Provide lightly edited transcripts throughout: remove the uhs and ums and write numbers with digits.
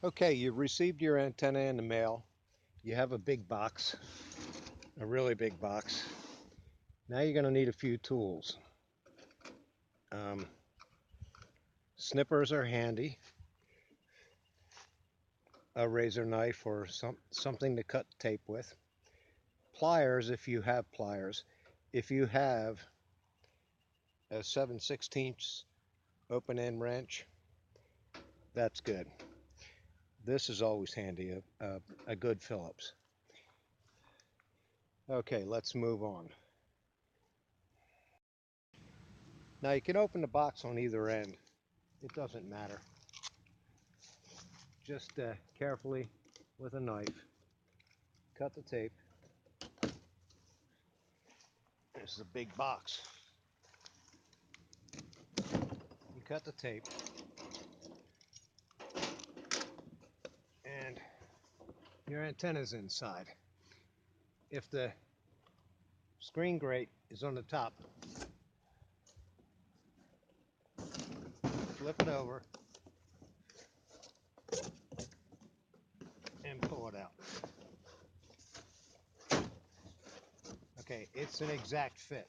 Okay, you've received your antenna in the mail. You have a big box, a really big box. Now you're going to need a few tools. Um, Snippers are handy, a razor knife or something to cut tape with. Pliers if you have pliers. If you have a 7/16 open end wrench, that's good. This is always handy, a good Phillips. Okay, let's move on. Now you can open the box on either end. It doesn't matter. Just carefully with a knife, cut the tape. This is a big box. You cut the tape and your antenna's inside. If the screen grate is on the top, flip it over and pull it out. Okay, it's an exact fit.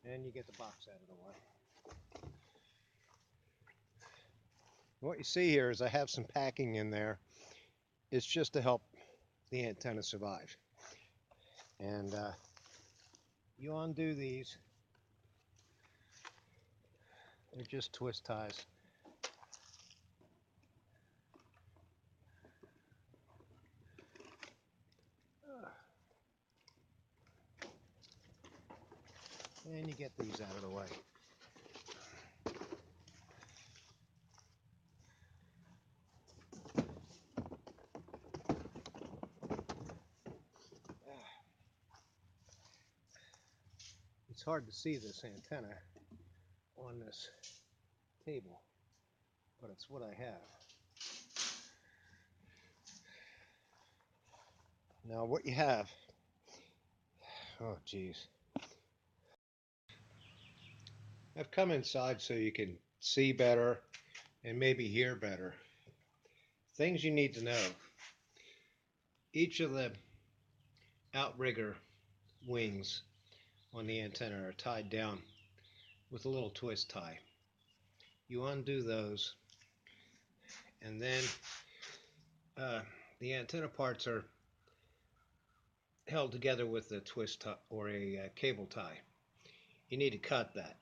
And you get the box out of the way. What you see here is I have some packing in there. It's just to help the antenna survive. And you undo these. They're just twist ties. And you get these out of the way. It's hard to see this antenna on this table, but it's what I have. Now what you have, oh geez. I've come inside so you can see better and maybe hear better. Things you need to know. Each of the outrigger wings on the antenna are tied down with a little twist tie. You undo those, and then the antenna parts are held together with a twist tie or a cable tie. You need to cut that.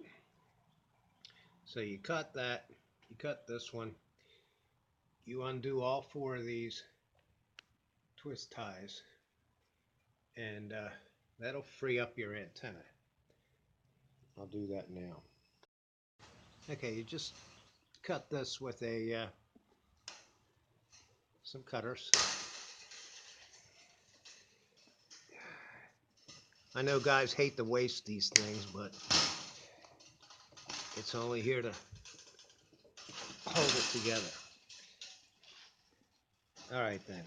So you cut that, you cut this one, you undo all four of these twist ties, and that'll free up your antenna. I'll do that now. Okay, you just cut this with a some cutters. I know guys hate to waste these things, but it's only here to hold it together. All right then.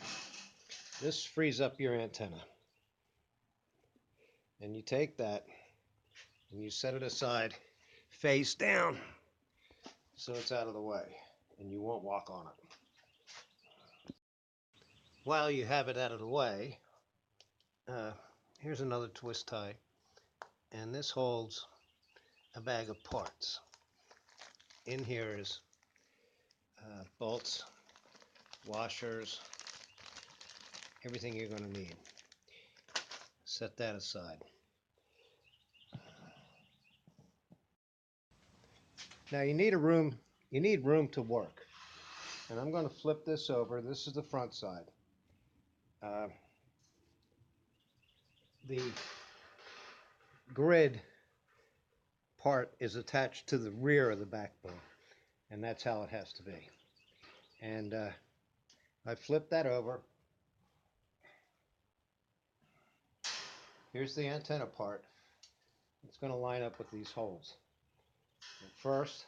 This frees up your antenna. And you take that and you set it aside face down so it's out of the way and you won't walk on it. While you have it out of the way, here's another twist tie, and this holds a bag of parts. In here is bolts, washers, everything you're going to need. Set that aside. Now you need room to work. And I'm going to flip this over. This is the front side. The grid part is attached to the rear of the backbone, and that's how it has to be. And I flip that over. Here's the antenna part. It's going to line up with these holes. And first,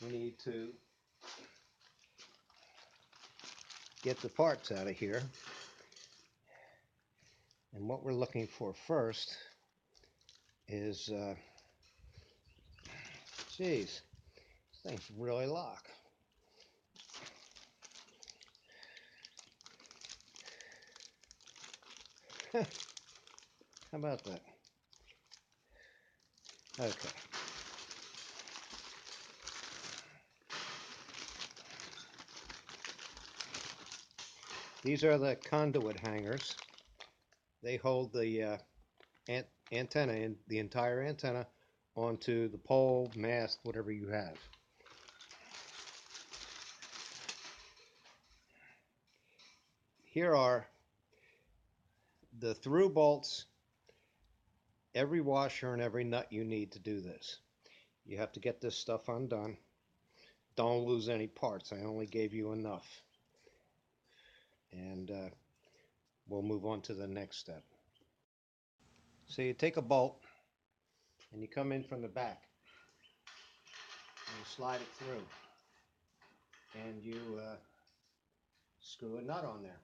we need to get the parts out of here. And what we're looking for first is, geez, this thing's really locked. How about that? Okay. These are the conduit hangers. They hold the antenna, in the entire antenna, onto the pole, mast, whatever you have. Here are the through bolts, every washer and every nut you need to do this. You have to get this stuff undone. Don't lose any parts. I only gave you enough. And we'll move on to the next step. So you take a bolt and you come in from the back and you slide it through and you screw a nut on there.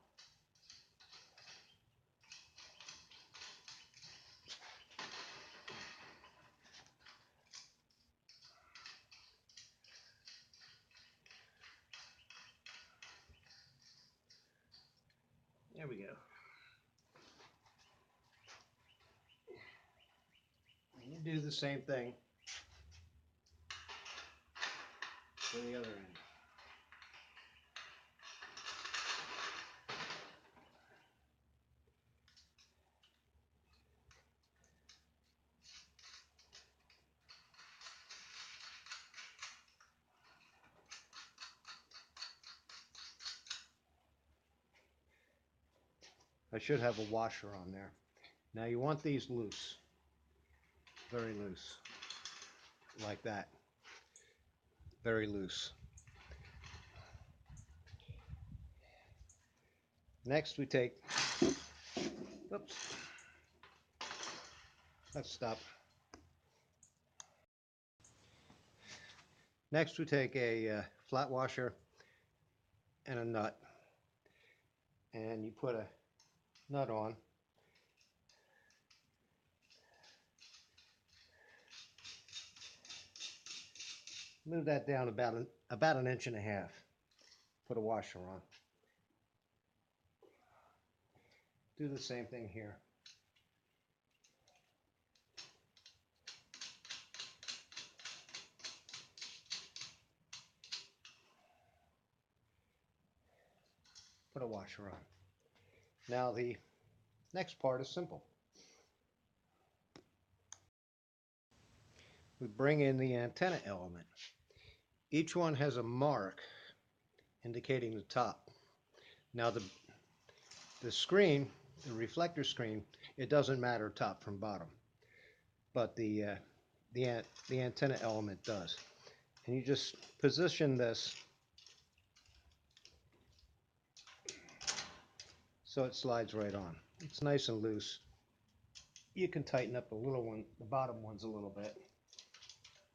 There we go. And you do the same thing for the other end. I should have a washer on there. Now you want these loose, very loose, like that, very loose. Next we take, oops, let's stop. Next we take a flat washer and a nut, and you put a nut on. Move that down about an inch and a half. Put a washer on. Do the same thing here. Put a washer on. Now the next part is simple. We bring in the antenna element. Each one has a mark indicating the top. Now the screen, the reflector screen, it doesn't matter top from bottom, but the antenna element does. And you just position this so it slides right on. It's nice and loose. You can tighten up the little one, the bottom ones a little bit,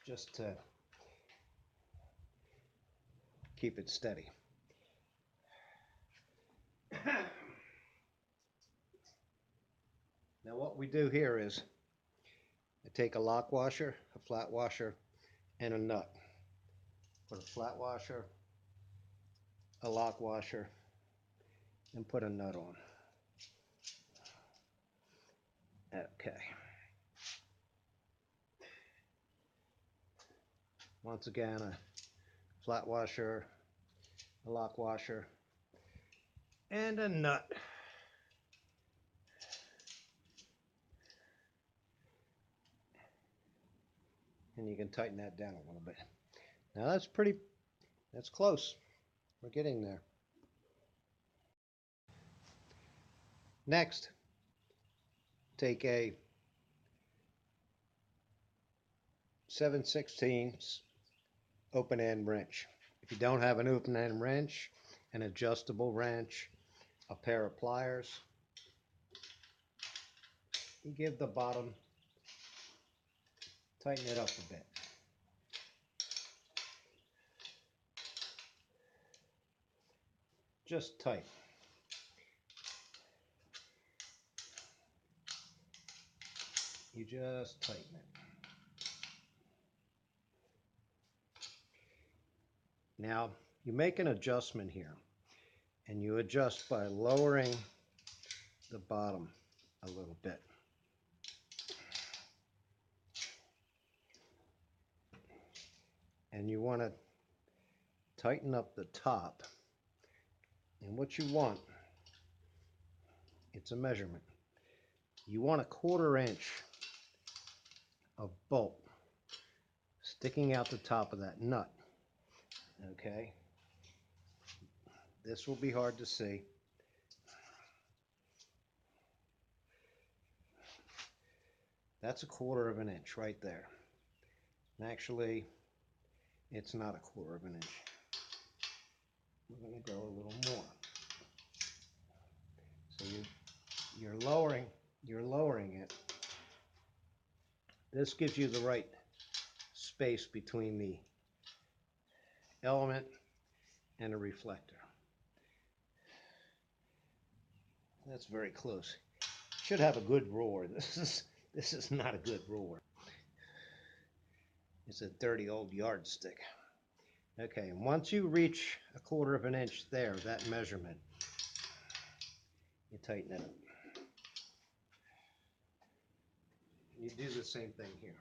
just to keep it steady. Now what we do here is I take a lock washer, a flat washer, and a nut. Put a flat washer, a lock washer, and put a nut on. Okay. Once again, a flat washer, a lock washer, and a nut. And you can tighten that down a little bit. Now that's close. We're getting there. Next, take a 7/16 open end wrench. If you don't have an open end wrench, an adjustable wrench, a pair of pliers, you give the bottom, tighten it up a bit. Just tight. You just tighten it. Now, you make an adjustment here, and you adjust by lowering the bottom a little bit. And you want to tighten up the top. And what you want, it's a measurement. You want 1/4 inch of bolt sticking out the top of that nut. Okay? This will be hard to see. That's 1/4 inch right there. And actually, it's not 1/4 inch. We're going to go a little more. So you're lowering it. This gives you the right space between the element and a reflector. That's very close. Should have a good roar. This is not a good roar. It's a dirty old yardstick. Okay, and once you reach 1/4 inch there, that measurement, you tighten it up. You do the same thing here.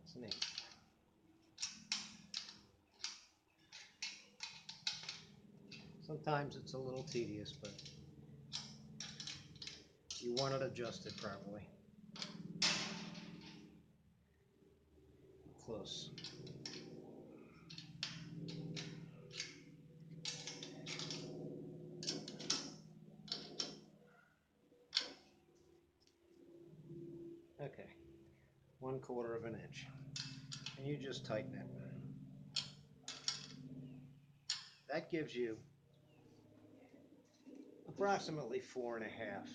It's neat. Sometimes it's a little tedious, but you want it adjusted properly. Close. Okay, 1/4 inch. And you just tighten it. That gives you approximately 4.5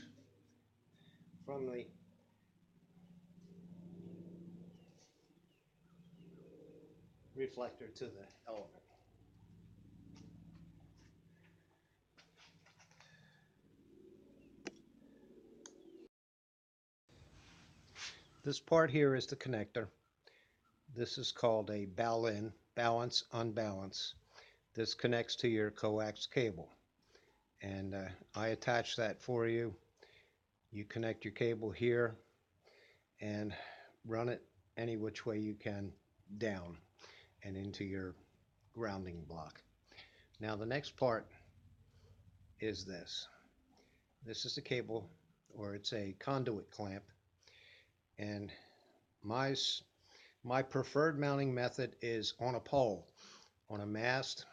from the reflector to the element. This part here is the connector. This is called a bow-in, balance, unbalance. This connects to your coax cable. And I attach that for you. You connect your cable here and run it any which way you can down and into your grounding block. Now the next part is this. This is a cable, or it's a conduit clamp, and my preferred mounting method is on a pole, on a mast.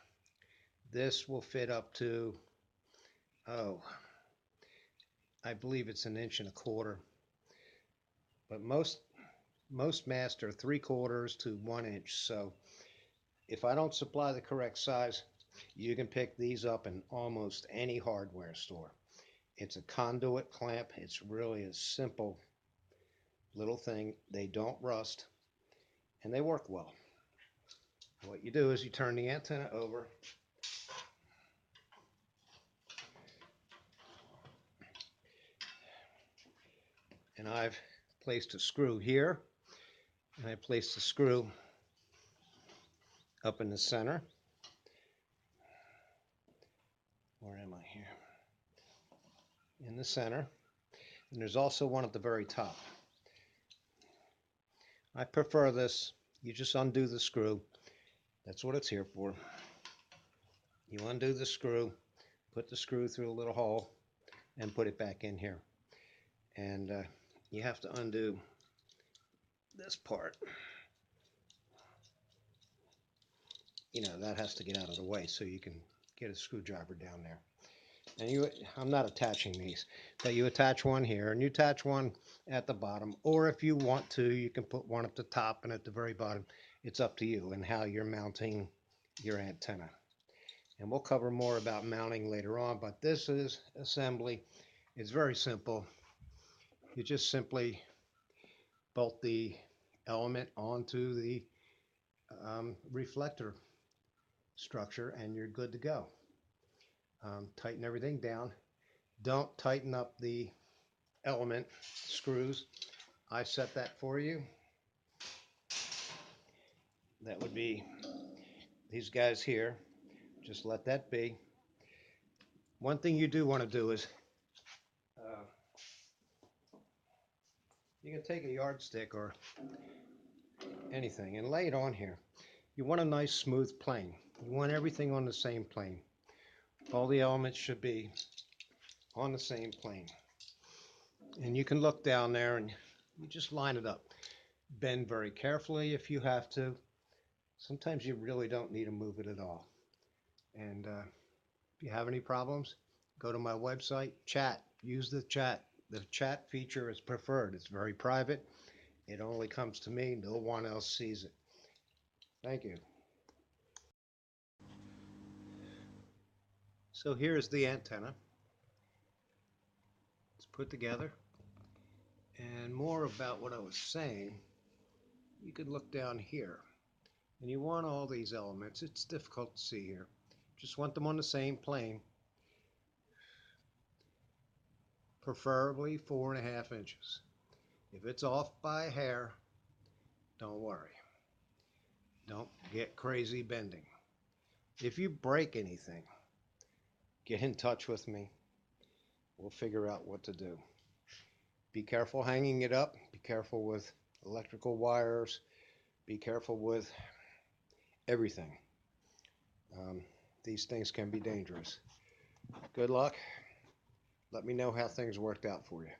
This will fit up to, I believe it's 1.25 inches, but most masts are 3/4 to 1 inch. So if I don't supply the correct size, you can pick these up in almost any hardware store. It's a conduit clamp. It's really a simple little thing. They don't rust, and they work well. What you do is you turn the antenna over, and I've placed a screw here, and I placed a screw up in the center. Where am I here? In the center. And there's also one at the very top. I prefer this. You just undo the screw. That's what it's here for. You undo the screw, put the screw through a little hole, and put it back in here. And you have to undo this part. You know, that has to get out of the way so you can get a screwdriver down there. And I'm not attaching these, but you attach one here and you attach one at the bottom, or if you want to, you can put one at the top and at the very bottom. It's up to you and how you're mounting your antenna. And we'll cover more about mounting later on, but this is assembly. It's very simple. You just simply bolt the element onto the reflector structure and you're good to go. Tighten everything down. Don't tighten up the element screws. I set that for you. That would be these guys here. Just let that be. One thing you do want to do is you can take a yardstick or anything and lay it on here. You want a nice smooth plane. You want everything on the same plane. All the elements should be on the same plane. And you can look down there and you just line it up. Bend very carefully if you have to. Sometimes you really don't need to move it at all. And if you have any problems, go to my website, chat, use the chat. The chat feature is preferred. It's very private. It only comes to me. No one else sees it. Thank you. So here's the antenna. It's put together. And more about what I was saying, you could look down here. And you want all these elements. It's difficult to see here. Just want them on the same plane. Preferably 4.5 inches. If it's off by a hair, don't worry. Don't get crazy bending. If you break anything, get in touch with me. We'll figure out what to do. Be careful hanging it up. Be careful with electrical wires. Be careful with everything. These things can be dangerous. Good luck. Let me know how things worked out for you.